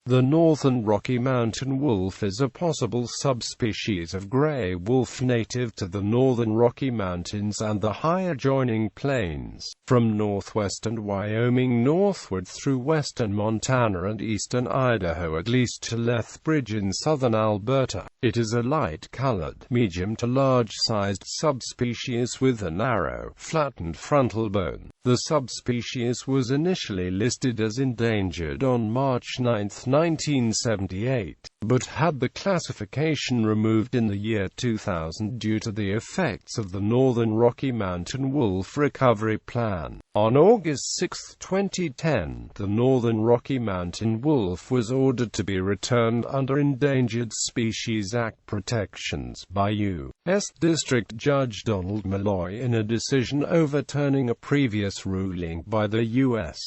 The northern Rocky Mountain wolf is a possible subspecies of gray wolf native to the northern Rocky Mountains and the high adjoining plains, from northwestern Wyoming northward through western Montana and eastern Idaho at least to Lethbridge in southern Alberta. It is a light-colored, medium to large-sized subspecies with a narrow, flattened frontal bone. The subspecies was initially listed as endangered on March 9, 1978, but had the classification removed in the year 2000 due to the effects of the Northern Rocky Mountain Wolf Recovery Plan. On August 6, 2010, the Northern Rocky Mountain Wolf was ordered to be returned under Endangered Species Act protections by U.S. District Judge Donald Malloy in a decision overturning a previous ruling by the U.S.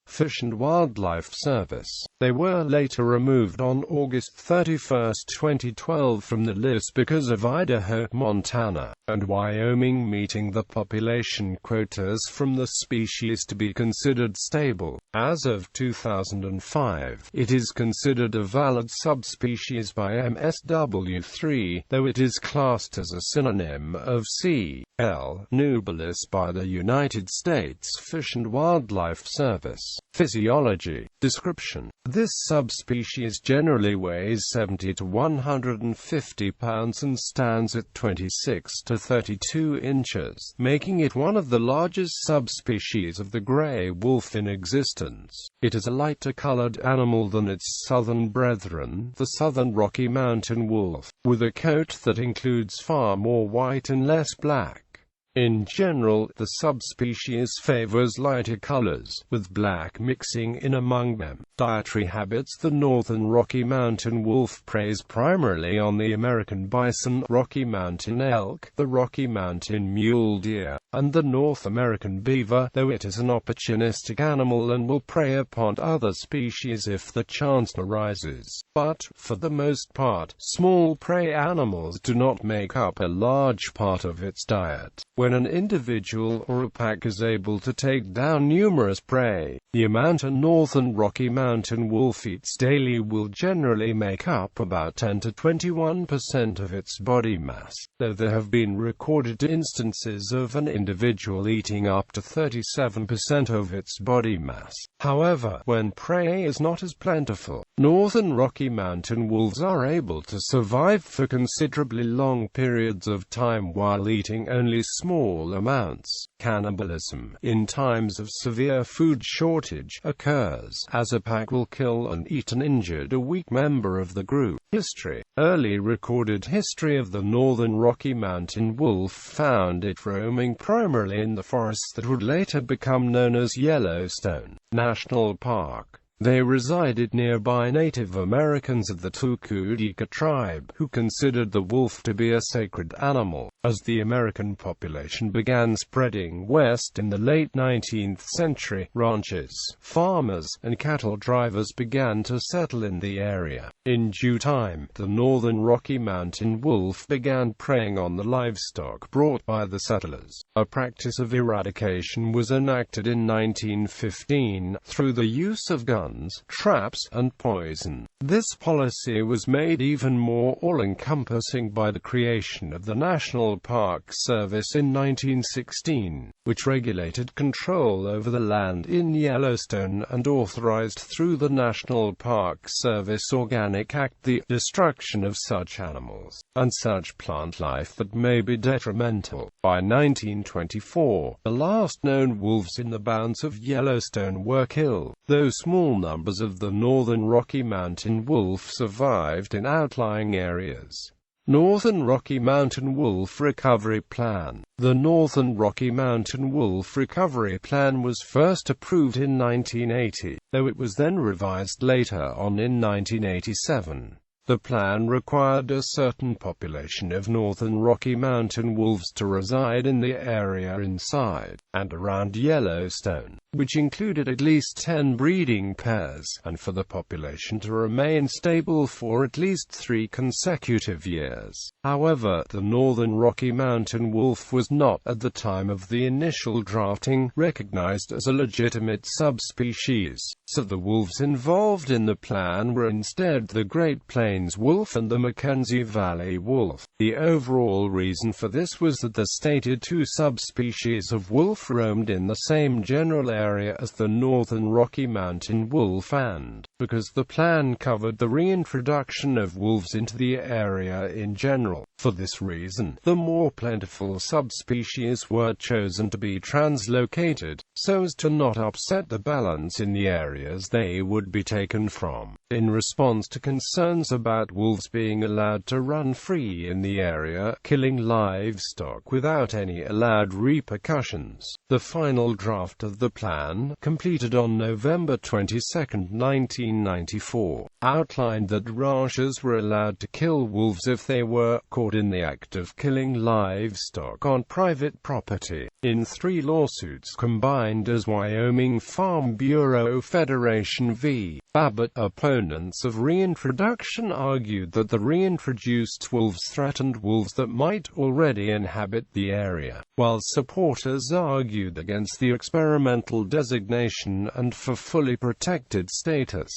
Fish and Wildlife Service. They were later removed on August 31, 2012 from the list because of Idaho, Montana, and Wyoming meeting the population quotas from the species to be considered stable. As of 2005, it is considered a valid subspecies by MSW3, though it is classed as a synonym of C. L. nubilis by the United States Fish and Wildlife Service. Physiology Description. This subspecies generally weighs 70 to 150 pounds and stands at 26 to 32 inches, making it one of the largest subspecies of the gray wolf in existence. It is a lighter-colored animal than its southern brethren, the southern Rocky Mountain wolf, with a coat that includes far more white and less black. In general, the subspecies favors lighter colors, with black mixing in among them. Dietary habits. The northern Rocky Mountain wolf preys primarily on the American bison, Rocky Mountain elk, the Rocky Mountain mule deer, and the North American beaver, though it is an opportunistic animal and will prey upon other species if the chance arises. But, for the most part, small prey animals do not make up a large part of its diet. When an individual or a pack is able to take down numerous prey, the amount a northern Rocky Mountain wolf eats daily will generally make up about 10 to 21% of its body mass, though there have been recorded instances of an individual eating up to 37% of its body mass. However, when prey is not as plentiful, northern Rocky Mountain wolves are able to survive for considerably long periods of time while eating only small amounts. Cannibalism. In times of severe food shortage, occurs, as a pack will kill and eat an injured or weak member of the group. History. Early recorded history of the northern Rocky Mountain wolf found it roaming primarily in the forests that would later become known as Yellowstone National Park. They resided nearby Native Americans of the Tukudika tribe, who considered the wolf to be a sacred animal. As the American population began spreading west in the late 19th century, ranchers, farmers, and cattle drivers began to settle in the area. In due time, the northern Rocky Mountain wolf began preying on the livestock brought by the settlers. A practice of eradication was enacted in 1915 through the use of guns, traps, and poison. This policy was made even more all-encompassing by the creation of the National Park Service in 1916, which regulated control over the land in Yellowstone and authorized through the National Park Service Organic Act the destruction of such animals and such plant life that may be detrimental. By 1924, the last known wolves in the bounds of Yellowstone were killed, though small numbers of the northern Rocky Mountain wolf survived in outlying areas. Northern Rocky Mountain Wolf Recovery Plan. The Northern Rocky Mountain Wolf Recovery Plan was first approved in 1980, though it was then revised later on in 1987. The plan required a certain population of northern Rocky Mountain wolves to reside in the area inside and around Yellowstone, which included at least 10 breeding pairs, and for the population to remain stable for at least 3 consecutive years. However, the northern Rocky Mountain wolf was not, at the time of the initial drafting, recognized as a legitimate subspecies. so the wolves involved in the plan were instead the Great Plains wolf and the Mackenzie Valley wolf. The overall reason for this was that the stated two subspecies of wolf roamed in the same general area as the northern Rocky Mountain wolf, and because the plan covered the reintroduction of wolves into the area in general. For this reason, the more plentiful subspecies were chosen to be translocated, so as to not upset the balance in the areas they would be taken from. In response to concerns about wolves being allowed to run free in the area, killing livestock without any allowed repercussions, the final draft of the plan, completed on November 22, 1994, outlined that ranchers were allowed to kill wolves if they were caught in the act of killing livestock on private property. In 3 lawsuits combined as Wyoming Farm Bureau Federation v. Abbott, opponents of reintroduction argued that the reintroduced wolves threatened wolves that might already inhabit the area, while supporters argued against the experimental designation and for fully protected status.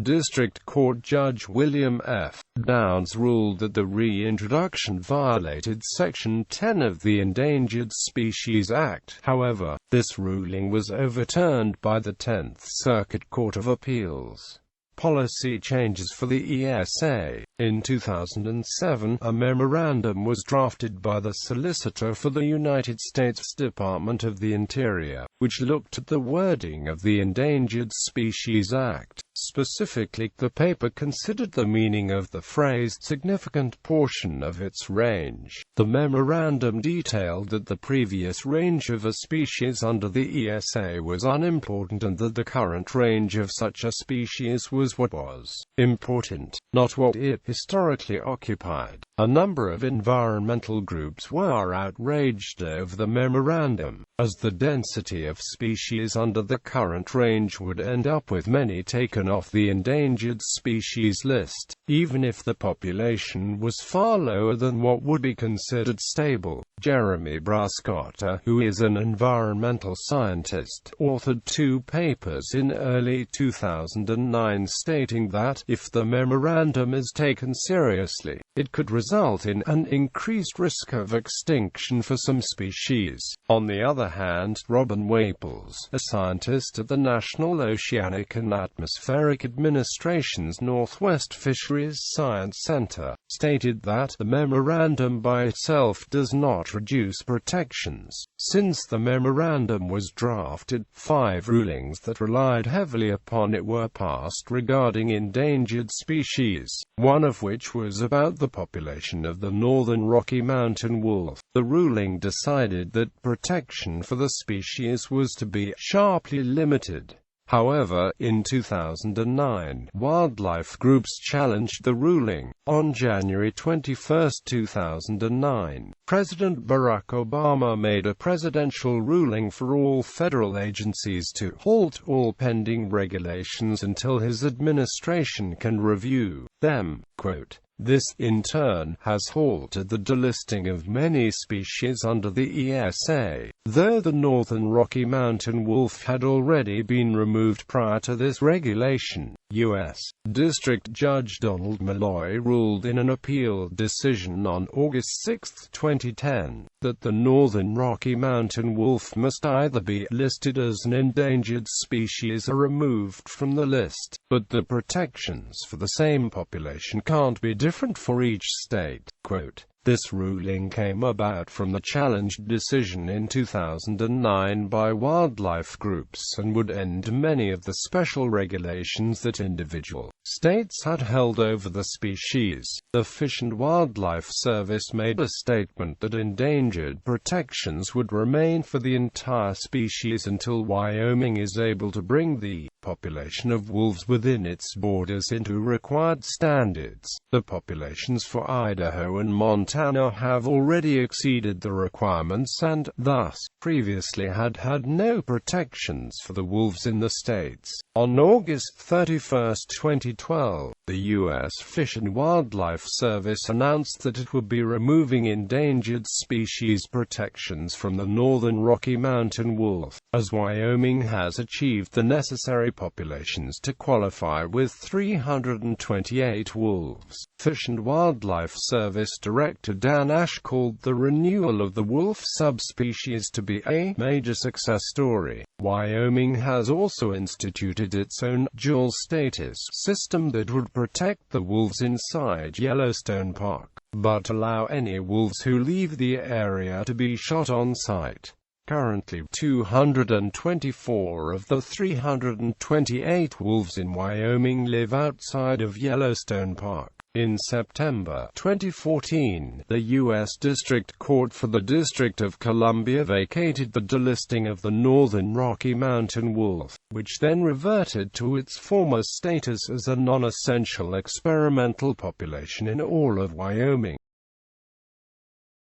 District Court Judge William F. Downs ruled that the reintroduction violated Section 10 of the Endangered Species Act. However, this ruling was overturned by the 10th Circuit Court of Appeals. Policy changes for the ESA. In 2007, a memorandum was drafted by the Solicitor for the United States Department of the Interior, which looked at the wording of the Endangered Species Act. Specifically, the paper considered the meaning of the phrase "significant portion of its range." The memorandum detailed that the previous range of a species under the ESA was unimportant and that the current range of such a species was what was important, not what it historically occupied. A number of environmental groups were outraged over the memorandum, as the density of species under the current range would end up with many taken off the endangered species list, even if the population was far lower than what would be considered stable. Jeremy Brascotta, who is an environmental scientist, authored 2 papers in early 2009 stating that, if the memorandum is taken seriously, it could result in an increased risk of extinction for some species. On the other hand, Robin Waples, a scientist at the National Oceanic and Atmospheric Administration's Northwest Fisheries Science Center, stated that the memorandum by itself does not reduce protections. Since the memorandum was drafted, 5 rulings that relied heavily upon it were passed regarding endangered species, one of which was about the population of the northern Rocky Mountain wolf. The ruling decided that protection for the species was to be sharply limited. However, in 2009, wildlife groups challenged the ruling. On January 21, 2009, President Barack Obama made a presidential ruling for all federal agencies to halt all pending regulations until his administration can review them. Quote, "This, in turn, has halted the delisting of many species under the ESA, though the northern Rocky Mountain wolf had already been removed prior to this regulation." U.S. District Judge Donald Malloy ruled in an appeal decision on August 6, 2010, that the northern Rocky Mountain wolf must either be listed as an endangered species or removed from the list, but the protections for the same population can't be different for each state. Quote, "This ruling came about from the challenged decision in 2009 by wildlife groups and would end many of the special regulations that individual states had held over the species." The Fish and Wildlife Service made a statement that endangered protections would remain for the entire species until Wyoming is able to bring the population of wolves within its borders into required standards. The populations for Idaho and Montana have already exceeded the requirements and, thus, previously had no protections for the wolves in the states. On August 31, 2012, the U.S. Fish and Wildlife Service announced that it would be removing endangered species protections from the northern Rocky Mountain wolf, as Wyoming has achieved the necessary populations to qualify with 328 wolves. Fish and Wildlife Service Director Dan Ash called the renewal of the wolf subspecies to be a major success story. Wyoming has also instituted its own dual status system that would protect the wolves inside Yellowstone Park, but allow any wolves who leave the area to be shot on sight. Currently, 224 of the 328 wolves in Wyoming live outside of Yellowstone Park. In September 2014, the U.S. District Court for the District of Columbia vacated the delisting of the northern Rocky Mountain wolf, which then reverted to its former status as a non-essential experimental population in all of Wyoming.